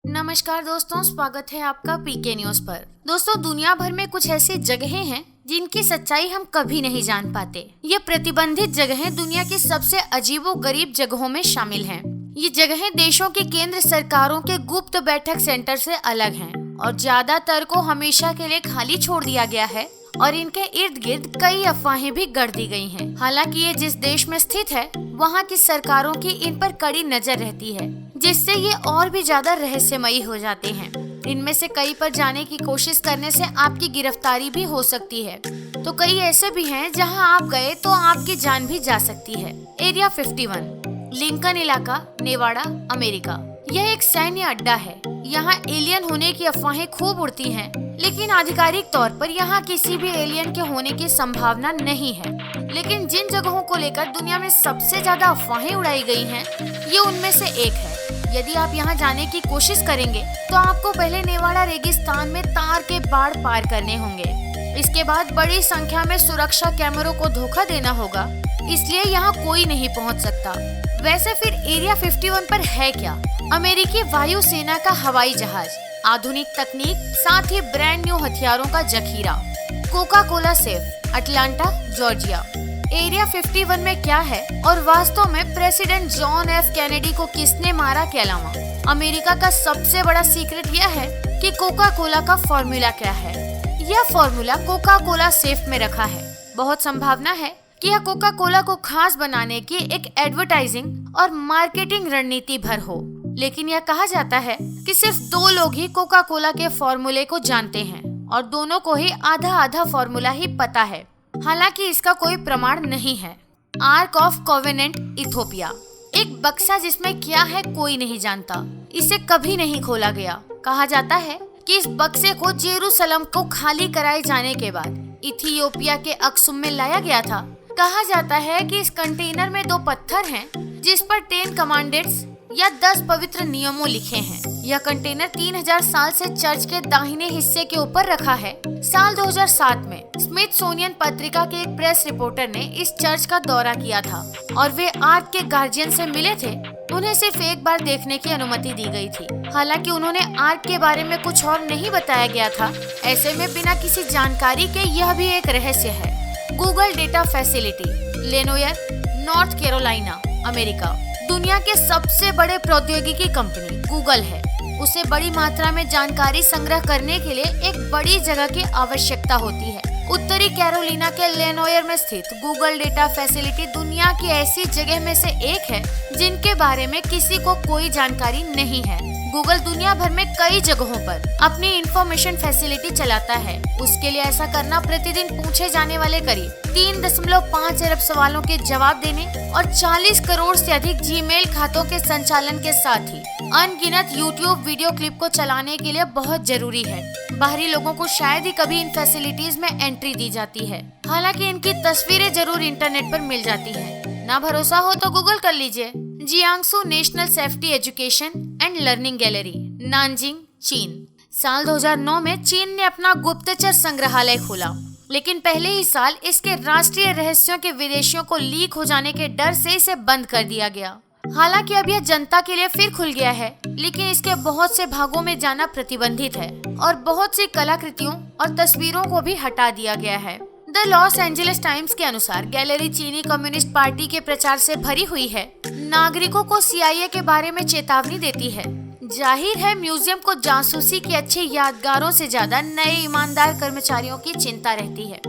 नमस्कार दोस्तों, स्वागत है आपका पीके न्यूज पर। दोस्तों, दुनिया भर में कुछ ऐसी जगहें हैं जिनकी सच्चाई हम कभी नहीं जान पाते। ये प्रतिबंधित जगहें दुनिया की सबसे अजीबोगरीब जगहों में शामिल हैं। ये जगहें देशों की केंद्र सरकारों के गुप्त बैठक सेंटर से अलग हैं और ज्यादातर को हमेशा के लिए खाली छोड़ दिया गया है और इनके इर्द गिर्द कई अफवाहें भी गढ़ दी गई हैं। हालांकि ये जिस देश में स्थित है वहाँ की सरकारों की इन पर कड़ी नजर रहती है, जिससे ये और भी ज्यादा रहस्यमयी हो जाते हैं। इनमें से कई पर जाने की कोशिश करने से आपकी गिरफ्तारी भी हो सकती है, तो कई ऐसे भी हैं जहां आप गए तो आपकी जान भी जा सकती है। एरिया 51, लिंकन इलाका, नेवाडा, अमेरिका। यह एक सैन्य अड्डा है। यहाँ एलियन होने की अफवाहें खूब उड़ती हैं, लेकिन आधिकारिक तौर पर यहाँ किसी भी एलियन के होने की संभावना नहीं है। लेकिन जिन जगहों को लेकर दुनिया में सबसे ज्यादा अफवाहें उड़ाई गई हैं, ये उनमें से एक है। यदि आप यहाँ जाने की कोशिश करेंगे तो आपको पहले नेवाडा रेगिस्तान में तार के बाड़ पार करने होंगे। इसके बाद बड़ी संख्या में सुरक्षा कैमरों को धोखा देना होगा, इसलिए यहाँ कोई नहीं पहुँच सकता। वैसे फिर एरिया 51 पर है क्या? अमेरिकी वायुसेना का हवाई जहाज, आधुनिक तकनीक, साथ ही ब्रांड न्यू हथियारों का जखीरा। Coca Cola safe, Atlanta, Georgia. Area 51 में क्या है और वास्तव में प्रेसिडेंट जॉन एफ कैनेडी को किसने मारा के अलावा अमेरिका का सबसे बड़ा सीक्रेट यह है कि कोका कोला का फॉर्मूला क्या है। यह फॉर्मूला कोका कोला सेफ में रखा है। बहुत संभावना है कि यह कोका कोला को खास बनाने की एक एडवर्टाइजिंग और मार्केटिंग रणनीति भर हो, लेकिन यह कहा जाता है कि सिर्फ 2 लोग ही कोका कोला के फॉर्मूले को जानते हैं और दोनों को ही आधा आधा फॉर्मूला ही पता है। हालांकि इसका कोई प्रमाण नहीं है। Arc of covenant, Ethiopia. एक बक्सा जिसमें क्या है कोई नहीं जानता। इसे कभी नहीं खोला गया। कहा जाता है कि इस बक्से को जेरूसलम को खाली कराए जाने के बाद इथियोपिया के अक्सुम में लाया गया था। कहा जाता है कि इस कंटेनर में 2 पत्थर हैं जिस पर 10 कमांडेंट्स या 10 पवित्र नियमों लिखे हैं। यह कंटेनर 3000 साल से चर्च के दाहिने हिस्से के ऊपर रखा है। साल 2007 में स्मिथसोनियन पत्रिका के एक प्रेस रिपोर्टर ने इस चर्च का दौरा किया था और वे आर्क के गार्जियन से मिले थे। उन्हें सिर्फ एक बार देखने की अनुमति दी गई थी। हालांकि उन्होंने आर्क के बारे में कुछ और नहीं बताया गया था। ऐसे में बिना किसी जानकारी के यह भी एक रहस्य है। Google data facility, Lenoir, North Carolina, America. दुनिया के सबसे बड़े प्रौद्योगिकी कंपनी गूगल है। उसे बड़ी मात्रा में जानकारी संग्रह करने के लिए एक बड़ी जगह की आवश्यकता होती है। उत्तरी कैरोलिना के लेनोयर में स्थित गूगल डेटा फैसिलिटी दुनिया की ऐसी जगह में से एक है जिनके बारे में किसी को कोई जानकारी नहीं है। गूगल दुनिया भर में कई जगहों पर अपनी इंफॉर्मेशन फैसिलिटी चलाता है। उसके लिए ऐसा करना प्रतिदिन पूछे जाने वाले करीब 3.5 अरब सवालों के जवाब देने और 40 करोड़ से अधिक जीमेल खातों के संचालन के साथ ही अनगिनत यूट्यूब वीडियो क्लिप को चलाने के लिए बहुत जरूरी है। बाहरी लोगों को शायद ही कभी इन फैसिलिटीज में एंट्री दी जाती है। हालांकि इनकी तस्वीरें जरूर इंटरनेट पर मिल जाती है। ना भरोसा हो तो गूगल कर लीजिए। Jiangsu national safety education and learning gallery, Nanjing, चीन। साल 2009 में चीन ने अपना गुप्तचर संग्रहालय खोला, लेकिन पहले ही साल इसके राष्ट्रीय रहस्यों के विदेशियों को लीक हो जाने के डर से इसे बंद कर दिया गया। हालांकि अब यह जनता के लिए फिर खुल गया है, लेकिन इसके बहुत से भागों में जाना प्रतिबंधित है और बहुत सी कलाकृतियों और तस्वीरों को भी हटा दिया गया है। द लॉस एंजलिस टाइम्स के अनुसार गैलरी चीनी कम्युनिस्ट पार्टी के प्रचार से भरी हुई है। नागरिकों को CIA के बारे में चेतावनी देती है। जाहिर है म्यूजियम को जासूसी की अच्छी यादगारों से ज्यादा नए ईमानदार कर्मचारियों की चिंता रहती है।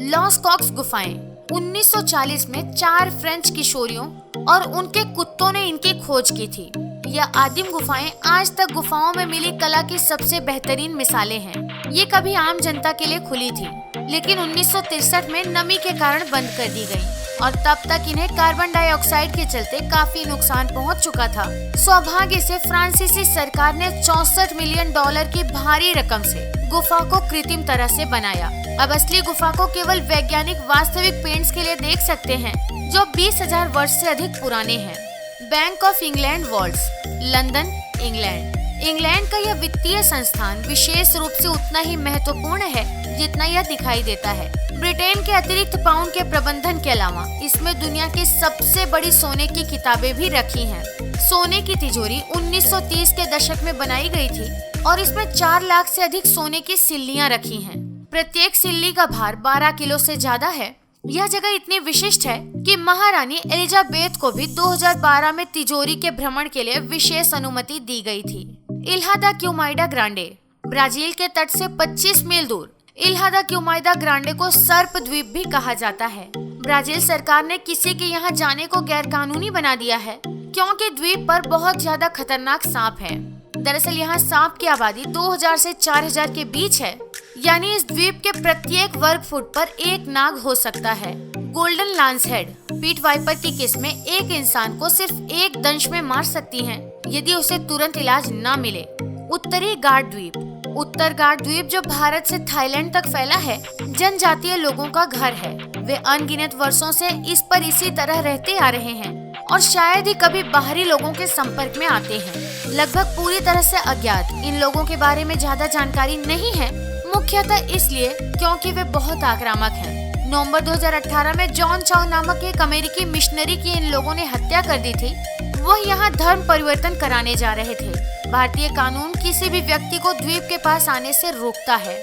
लॉस कॉक्स गुफाएं, 1940 में 4 फ्रेंच किशोरियों और उनके कुत्तों ने इनकी खोज की थी। यह आदिम गुफाएं आज तक गुफाओं में मिली कला की सबसे बेहतरीन मिसालें हैं। ये कभी आम जनता के लिए खुली थी, लेकिन 1963 में नमी के कारण बंद कर दी गई और तब तक इन्हें कार्बन डाइऑक्साइड के चलते काफी नुकसान पहुंच चुका था। सौभाग्य से फ्रांसीसी सरकार ने $64 मिलियन की भारी रकम से गुफा को कृत्रिम तरह से बनाया। अब असली गुफा को केवल वैज्ञानिक वास्तविक पेंट्स के लिए देख सकते हैं, जो 20,000 वर्ष से अधिक पुराने हैं। Bank of England walls, London, England. England का यह वित्तीय संस्थान विशेष रूप से उतना ही महत्वपूर्ण है जितना यह दिखाई देता है। ब्रिटेन के अतिरिक्त पाउंड के प्रबंधन के अलावा इसमें दुनिया की सबसे बड़ी सोने की किताबें भी रखी हैं। सोने की तिजोरी 1930 के दशक में बनाई गई थी और इसमें 4 लाख से अधिक सोने की सिल्लियां रखी हैं। प्रत्येक सिल्ली का भार 12 किलो से ज्यादा है। यह जगह इतनी विशिष्ट है कि महारानी एलिजाबेथ को भी 2012 में तिजोरी के भ्रमण के लिए विशेष अनुमति दी गई थी। इल्हा दा क्यूमाइडा ग्रांडे ब्राजील के तट से 25 मील दूर इल्हा दा क्यूमाइडा ग्रांडे को सर्प द्वीप भी कहा जाता है। ब्राजील सरकार ने किसी के यहाँ जाने को गैरकानूनी बना दिया है क्योंकि द्वीप पर बहुत ज्यादा खतरनाक सांप है। दरअसल यहाँ सांप की आबादी 2000 से 4000 के बीच है, यानी इस द्वीप के प्रत्येक वर्ग फुट पर एक नाग हो सकता है। गोल्डन लांसहेड पीट वाइपर की किस्में एक इंसान को सिर्फ एक दंश में मार सकती हैं, यदि उसे तुरंत इलाज न मिले। उत्तरी गार्ड द्वीप उत्तर गार्ड द्वीप जो भारत से थाईलैंड तक फैला है, जनजातीय लोगों का घर है। वे अनगिनत वर्षों से इस पर इसी तरह रहते आ रहे हैं और शायद ही कभी बाहरी लोगों के संपर्क में आते हैं। लगभग पूरी तरह से अज्ञात इन लोगों के बारे में ज्यादा जानकारी नहीं है, मुख्यतः इसलिए क्योंकि वे बहुत आक्रामक हैं। नवंबर 2018 में जॉन चाउ नामक एक अमेरिकी मिशनरी की इन लोगों ने हत्या कर दी थी। वह यहाँ धर्म परिवर्तन कराने जा रहे थे। भारतीय कानून किसी भी व्यक्ति को द्वीप के पास आने से रोकता है।